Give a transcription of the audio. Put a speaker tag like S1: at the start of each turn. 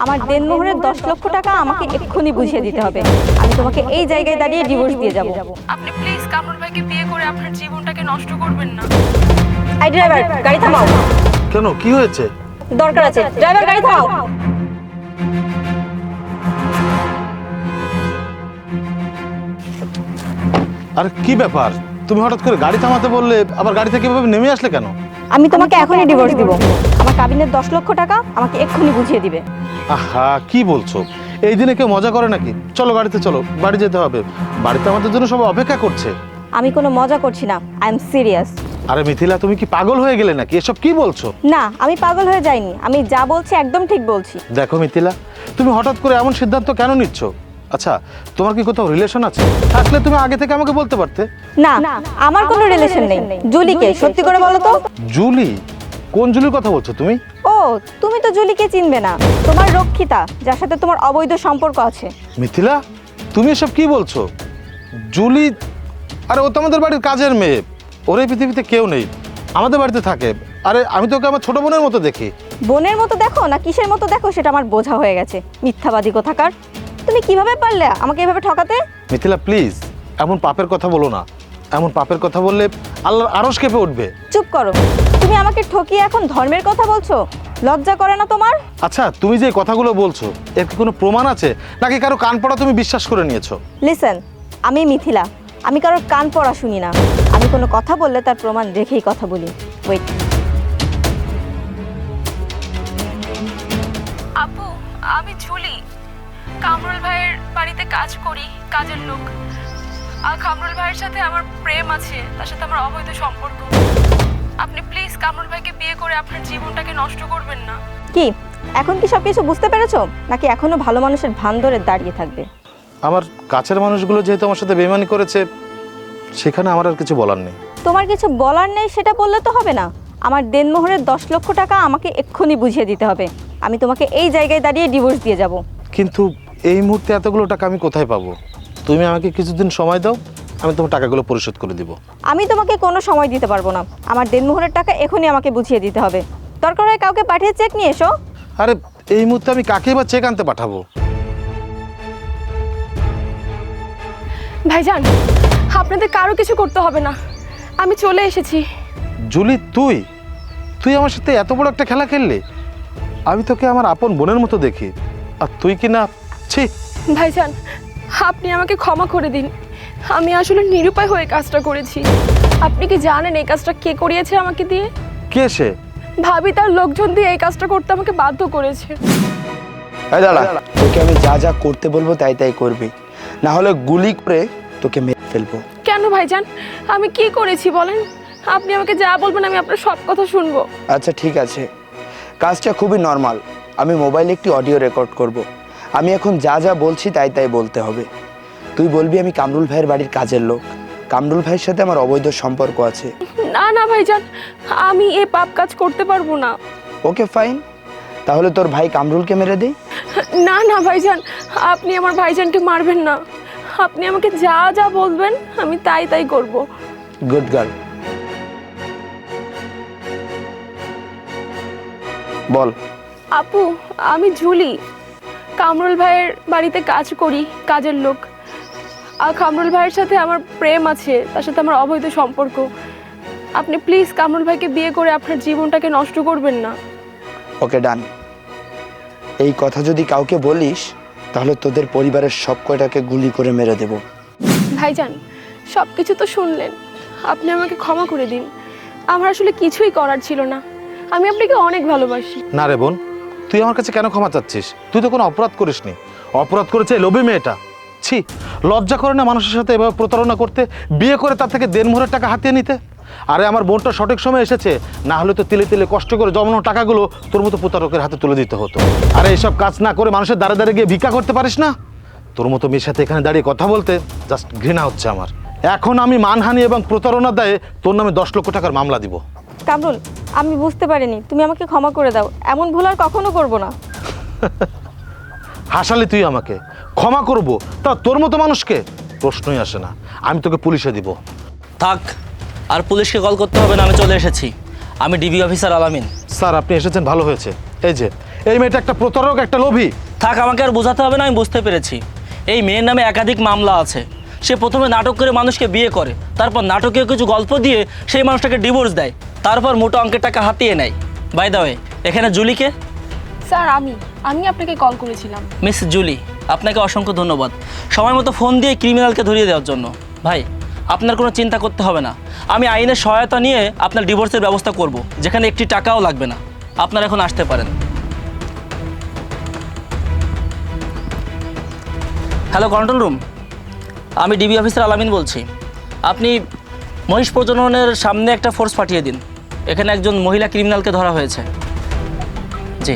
S1: আমার দেনমোহরের 10 লক্ষ টাকা আমাকে এক্ষুনি বুঝিয়ে দিতে হবে। আমি তোমাকে এই জায়গায় দাঁড়িয়ে ডিভোর্স দিয়ে যাব।
S2: আপনি প্লিজ কামরুল ভাইকে বিয়ে করে আপনার জীবনটাকে নষ্ট করবেন না।
S1: এই ড্রাইভার, গাড়ি থামাও।
S3: কেন, কি হয়েছে?
S1: দরকার আছে। ড্রাইভার, গাড়ি থামাও।
S3: আরে কি ব্যাপার, তুমি হঠাৎ করে গাড়ি থামাতে বললে, আবার গাড়ি থেকে এভাবে নেমে আসলে কেন?
S1: আমি তোমাকে এখনই ডিভোর্স দিব। আমার কাবিনের 10 লক্ষ টাকা আমাকে এক্ষুনি বুঝিয়ে দিবে।
S3: আহা, কি বলছো? এই দিনে কেউ মজা করে নাকি? চলো গাড়িতে চলো, বাড়ি যেতে হবে। বাড়িতে আমাদের জন্য সবাই অপেক্ষা করছে।
S1: আমি কোনো মজা করছি না, আই এম সিরিয়াস।
S3: আরে মিথিলা, তুমি কি পাগল হয়ে গেলে নাকি? এসব কি বলছো?
S1: না, আমি পাগল হয়ে যাইনি। আমি যা বলছি একদম ঠিক বলছি।
S3: দেখো মিথিলা, তুমি হঠাৎ করে এমন সিদ্ধান্ত কেন নিচ্ছ? আচ্ছা, তোমার কি কোথাও রিলেশন আছে? থাকলে তুমি আগে থেকে আমাকে বলতে পারতে।
S1: না, আমার কোনো রিলেশন নেই। জুলিকে, সত্যি করে বলো তো।
S3: জুলি? কোন জুলির কথা বলছো তুমি?
S1: ও, তুমি তো জুলিকে চিনবে না। তোমার রক্ষিতা, যার সাথে তোমার অবৈধ সম্পর্ক আছে।
S3: মিথিলা, তুমি এসব কি বলছো? জুলি? আরে ও তো আমাদের বাড়ির কাজের মেয়ে। ওর এই পৃথিবীতে কেউ নেই, আমাদের বাড়িতে থাকে। আরে আমি তো ওকে আমার ছোট বোনের মতো দেখি।
S1: বোনের মতো দেখো না কিসের মতো দেখো সেটা আমার বোঝা হয়ে গেছে। মিথ্যাবাদী কোথাকার। তুমি কিভাবে পারলে আমাকে এভাবে ঠকাতে?
S3: মিথিলা প্লিজ, এমন পাপের কথা বলো না। এমন পাপের কথা বললে আল্লাহর আরশ কেঁপে উঠবে।
S1: চুপ করো। তুমি আমাকে ঠকিয়ে এখন ধর্মের কথা বলছো? লজ্জা করে না তোমার?
S3: আচ্ছা, তুমি যে কথাগুলো বলছো, এর কি কোনো প্রমাণ আছে, নাকি কারো কান পড়া তুমি বিশ্বাস করে নিয়েছো?
S1: লিসেন, আমি মিথিলা। আমি কারোর কান পড়া শুনি না। আমি কোনো কথা বললে তার প্রমাণ রেখেই কথা বলি। ওয়েট।
S2: আপু, আমি জুলি, কামরুল ভাইয়ের বাড়িতে কাজ করি, কাজের লোক। আর কামরুল ভাইয়ের সাথে আমার প্রেম আছে, তার সাথে আমার অবৈধ সম্পর্ক। আপনি প্লিজ কামরুল ভাইকে বিয়ে করে আপনার জীবনটাকে নষ্ট করবেন না।
S1: কি এখন কি সবকিছু বুঝতে পেরেছো, নাকি এখনো ভালো মানুষের ভান ধরে দাঁড়িয়ে থাকবে?
S3: আমার কাছের মানুষগুলো যেহেতু আমার সাথে বেইমানি করেছে, সেখানে আমার আর কিছু বলার নেই।
S1: তোমার কিছু বলার নেই সেটা বললে তো হবে না। আমার দেনমোহরের 10 লক্ষ টাকা আমাকে এক্ষুনি বুঝিয়ে দিতে হবে। আমি তোমাকে এই জায়গায় দাঁড়িয়ে ডিভোর্স দিয়ে যাব।
S3: কিন্তু এই মুহূর্তে এতগুলো টাকা আমি কোথায় পাবো? তুমি আমাকে কিছুদিন সময় দাও, আমি তোমার টাকাগুলো পরিশোধ করে দিব।
S1: আমি তোমাকে কোনো সময় দিতে পারবো না। আমার দেনমোহরের টাকা এখনই আমাকে বুঝিয়ে দিতে হবে। দরকার হয় কাউকে পাঠিয়ে চেক নিয়ে এসো।
S3: আরে এই মুহূর্তে আমি কাকে বা চেক আনতে পাঠাবো?
S2: ভাইজান, আপনাদের কারো কিছু করতে হবে না, আমি চলে এসেছি।
S3: জুলি, তুই তুই আমার সাথে এত বড় একটা খেলা খেললি? আমি তোকে আমার আপন বোনের মতো দেখি, আর তুই কি না? ছি!
S2: ভাইজান, আপনি আমাকে ক্ষমা করে দিন। আমি আসলে নিরুপায় হয়ে কাজটা করেছি। আপনি কি জানেন এই কাজটা কে করিয়েছে আমাকে দিয়ে?
S3: কে সে?
S2: ভাবি তার লোকজন দিয়ে এই কাজটা করতে আমাকে বাধ্য করেছে।
S4: এই দাঁড়া, তোকে আমি যা যা করতে বলবো তাই তাই করবি, না হলে গুলি করে তোকে মেরে ফেলবো।
S2: কেন ভাইজান, আমি কি করেছি বলেন? আপনি আমাকে যা বলবেন আমি আপনার সব কথা শুনবো।
S4: আচ্ছা ঠিক আছে, কাজটা খুবই নর্মাল। আমি মোবাইলে একটি অডিও রেকর্ড করব। আমি এখন যা যা বলছি তাই তাই বলতে হবে। তুই বলবি আমি কামরুল ভাইয়ের বাড়ির কাজের লোক, কামরুল ভাইয়ের সাথে আমার অবৈধ সম্পর্ক আছে।
S2: না না ভাইজান, আমি এই পাপ কাজ করতে পারবো না।
S4: ওকে ফাইন, তাহলে তোর ভাই কামরুলকে মেরে দেই।
S2: না না ভাইজান, আপনি আমার ভাইজানকে মারবেন না। আপনি আমাকে যা যা বলবেন আমি তাই তাই করব।
S4: গুড গার্ল, বল।
S2: আপু, আমি জুলি, কামরুল ভাইয়ের বাড়িতে কাজ করি, কাজের লোক। আর কামরুল ভাইয়ের সাথে আমার প্রেম আছে, তার সাথে আমার অবৈধ সম্পর্ক। আপনি প্লিজ কামরুল ভাইকে বিয়ে করে আপনার জীবনটাকে নষ্ট করবেন না।
S4: ওকে ডান। এই কথা যদি কাউকে বলিস তাহলে তোদের পরিবারের সব কয়টাকে গুলি করে মেরে দেব।
S2: ভাইজান, সব কিছু তো শুনলেন, আপনি আমাকে ক্ষমা করে দিন। আমার আসলে কিছুই করার ছিল না। আমি আপনাকে অনেক ভালোবাসি।
S3: না রে বোন, তুই আমার কাছে কেন ক্ষমা চাচ্ছিস? তুই তো কোনো অপরাধ করিসনি। অপরাধ করেছে এই লোভী মেয়েটা। ছি, লজ্জা করে না মানুষের সাথে এভাবে প্রতারণা করতে, বিয়ে করে তার থেকে দেনমোহরের টাকা হাতিয়ে নিতে? আরে আমার বোনটা সঠিক সময় এসেছে, না হলে তো তিলে তিলে কষ্ট করে জমানো টাকাগুলো তোর মতো প্রতারকের হাতে তুলে দিতে হতো। আরে এইসব কাজ না করে মানুষের দ্বারে দ্বারে গিয়ে ভিক্ষা করতে পারিস না? তোর মতো মেয়ের সাথে এখানে দাঁড়িয়ে কথা বলতে জাস্ট ঘৃণা হচ্ছে আমার। এখন আমি মানহানি এবং প্রতারণা দায়ে তোর নামে 10 লক্ষ টাকার মামলা দিব।
S1: কামরুল, আমি বুঝতে পারিনি। তুমি আমাকে ক্ষমা করে দাও। এমন ভুল আর কখনো করব না।
S3: হাসালি তুই আমাকে? ক্ষমা করব তা তোর মতো মানুষকে? প্রশ্নই আসে না। আমি তোকে পুলিশে দিব।
S5: থাক, আর পুলিশকে কল করতে হবে না, আমি চলে এসেছি। আমি ডিবি অফিসার আলামিন।
S3: স্যার, আপনি এসেছেন ভালো হয়েছে। এই মেয়েটা একটা প্রতারক, একটা লোভী।
S5: থাক, আমাকে আর বোঝাতে হবে না, আমি বুঝতে পেরেছি। এই মেয়ের নামে একাধিক মামলা আছে। সে প্রথমে নাটক করে মানুষকে বিয়ে করে, তারপর নাটকীয় কিছু গল্প দিয়ে সেই মানুষটাকে ডিভোর্স দেয়, তারপর মোটা অঙ্কের টাকা হাতিয়ে নেয়। বাই দ্য ওয়ে, এখানে জুলিকে?
S2: স্যার আমি আপনাকে কল করেছিলাম।
S5: মিস জুলি, আপনাকে অসংখ্য ধন্যবাদ সময় মতো ফোন দিয়ে ক্রিমিনালকে ধরিয়ে দেওয়ার জন্য। ভাই, আপনার কোনো চিন্তা করতে হবে না, আমি আইনের সহায়তা নিয়ে আপনার ডিভোর্সের ব্যবস্থা করব, যেখানে একটি টাকাও লাগবে না। আপনারা এখন আসতে পারেন। হ্যালো কন্ট্রোল রুম, আমি ডিবি অফিসার আলামিন বলছি। আপনি মহিষ প্রজননের সামনে একটা ফোর্স পাঠিয়ে দিন, এখানে একজন মহিলা ক্রিমিনালকে ধরা হয়েছে। জি।